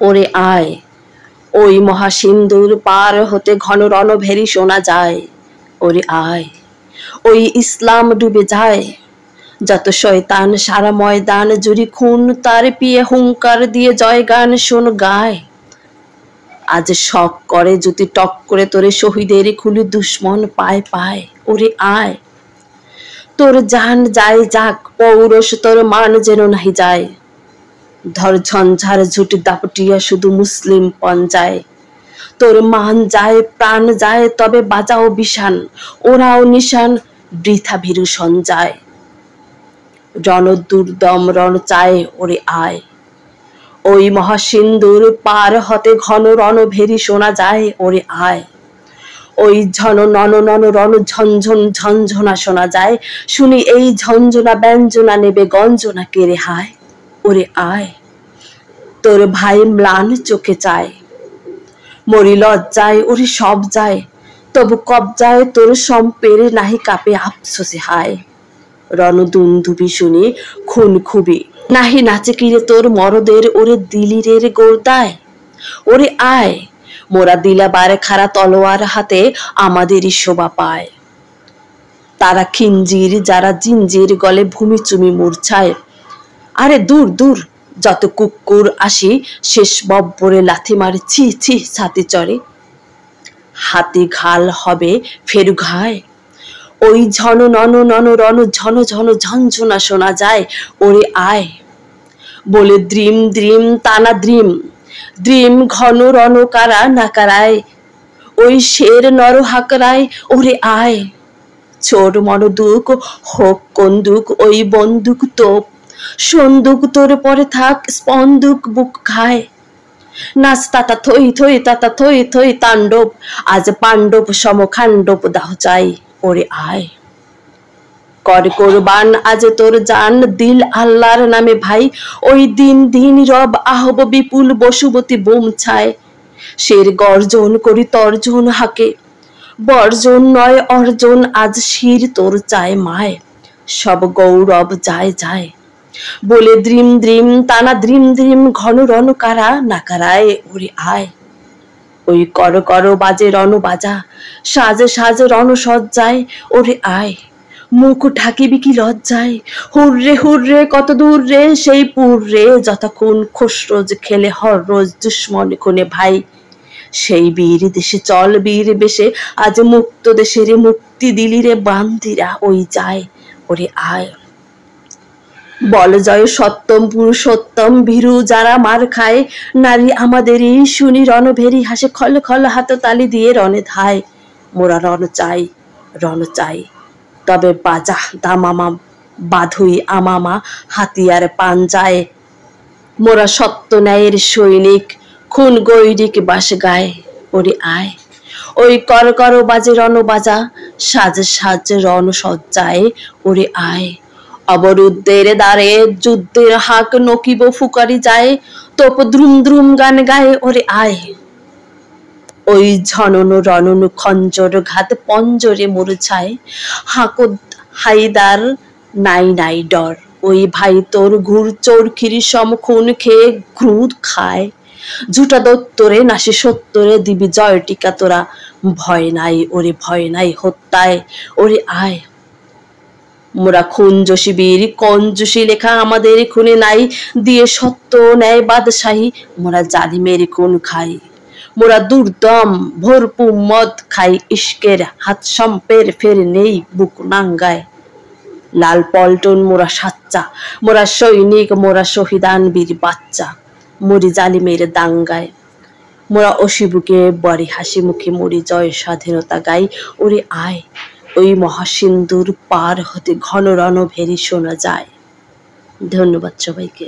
ওরে আয়, ওই মহাসিন্ধুর পার হতে ঘন রণভেরি শোনা যায়। ওরে আয়, ওই ইসলাম ডুবে যায়। যত শয়তান সারা ময়দান জুড়ি খুন, তার পিয়ে হুঙ্কার দিয়ে জয়গান শোন গায়। আজ শখ করে যদি টক করে তোরে শহীদের খুলি দুশ্মন পায় পায়। ওরে আয়, তোর জান যায় যাক, পৌরস তোর মান যেন নাহি যায়। ধর ঝঞ্ঝার ঝুটি দাপটিয়া শুধু মুসলিম পঞ্জায়। তোর মান যায় প্রাণ যায়, তবে বাজাও বিশান, ওরাও নিশান, বৃথা ভীরু সঞ্জায়। রণ দুর্দম রণ চায়, ওরে আয়, ওই মহাসিন্ধুর পার হতে ঘন রণভেরি শোনা যায়। ওরে আয়, ওই ঝন নন নন রণ ঝনঝন ঝনঝনা শোনা যায়। শুনি এই ঝঞ্ঝনা ব্যঞ্জনা নেবে গঞ্জনা কেড়ে হায়। ওরে আয়, তোর ভাই ম্লান চোখে চায়, মরি লজ্জায় ওরে সব যায়, তবু কবজায় তোর সম্পের নাহি কাপে আফসোসে হায়। রণদুন্দুবি শুনি খুন খুবি, নাহি নাচে কিরে তোর মরদের ওরে দিলিরের গোরদায়। ওরে আয়, মোরা দিলাবার খারা তলোয়ার হাতে আমাদেরই শোভা পায়। তারা খিঞ্জির যারা জিঞ্জির গলে ভূমি চুমি মূর্ছায়। আরে দূর দূর, যত কুকুর আসি শেষ বব্বরে লাথি মারে, ছি ছি ছাতি চড়ে। হাতি ঘাল হবে ফেরু ঘায়। ওই ঝন নন নন রণ ঝন ঝন ঝনঝনা শোনা যায়। ওরে আয়, বলে দ্রিম দ্রিম তানা দ্রিম, দ্রিম ঘন রণ কারা নাকারায়। ওই শের নর হাকরায়। ওরে আয়, ছোট মনোদুক হোক কন্দুক, ওই বন্দুক তোপ সন্দুক তোর পরে থাক স্পন্দুক বুক খায়। নাচ তাতা থই থই তাতা থই থই তাণ্ডব, আজ পাণ্ডব সমখাণ্ডব দাহ চাই। ওরে আয়, কর কোরবান আজ তোর জান দিল আল্লাহর নামে ভাই। ওই দিন দিন রব আহব বিপুল বসুমতী বোম ছায়। শের গর্জন করি তর্জন হাকে, বর্জন নয় অর্জন, আজ শির তোর চায় মায়। সব গৌরব যায় যায়, বলে দ্রিম দ্রিম তানা দ্রিম দ্রিম ঘন রণ কারা নাকারায়। ওরে আয়, ওই কর কর বাজে রণ বাজা, সাজে সাজে রণ সজ্জায়। ওরে আয়, মুখ ঢাকিবি কি লজ্জায়। হুররে হুররে কত দূর রে সেই পুর রে, যতক্ষণ খোসরোজ খেলে হর রোজ দুশ্মন কোনে ভাই। সেই বীর দেশে চল বীর বেশে, আজ মুক্ত দেশের মুক্তি দিলি রে বান্দিরা ওই যায়। ওরে আয়, বল জয় সত্যম পুরুষোত্তম, ভীরু যারা মার খায়। নারী আমাদেরই শুনি রণভেরি হাসে, খল খল হাত তালি দিয়ে রণে ধায়। মোরা রণ চাই, রণ চাই, তবে বাজা দামামা বাধুই আমামা হাতিয়ার পাঞ্জায়। মোরা সত্য ন্যায়ের সৈনিক, খুন গৈরিক বাস গায়ে। ওরে আয়, ওই কর কর বাজে রণ বাজা, সাজ সাজ রণ সজ্জায়। ওরে আয়, অবরুদ্ধের দ্বারে যুদ্ধের হাক নকিব ফুকারি যায়, তোপ দ্রুম দ্রুম গান গায়ে। ওরে আয়, ওই ঝনন রণন খঞ্জর ঘাত পঞ্জরে মূর্ছায়। হাঁক হাইদার নাই নাই ডর, ওই ভাই তোর ঘুর চোরখির সম খুন খেয়ে ঘ্রুদ খায়। ঝুটা দত্তরে নাসি সত্তরে দিবি জয় টিকা তোরা, ভয় নাই ওরে ভয় নাই হত্যায়। ওরে আয়, মোরা খুন যোশী বীর কঞ্জুসি লেখা আমাদের খুনে নাই, দিয়ে সত্য ন্যায় বাদশাহী মোরা জালিমের খুন খাই। মোরা দুর্দম ভরপুর মদ খাই ইশকের, হাত সম্পের ফের নেই বুক নাঙ্গায়। লাল পল্টন মোরা সাচ্চা, মোরা সৈনিক, মোরা শহীদান বীর বাচ্চা, মরি জালিমের দাঙ্গায়। মোরা অসিবুকে বড়ি হাসি মুখে মরি, জয় স্বাধীনতা গাই। ওরে আয়, ওই মহাসিন্ধুর পার হতে ঘন রণভেরি শোনা যায়। ধন্যবাদ সবাইকে।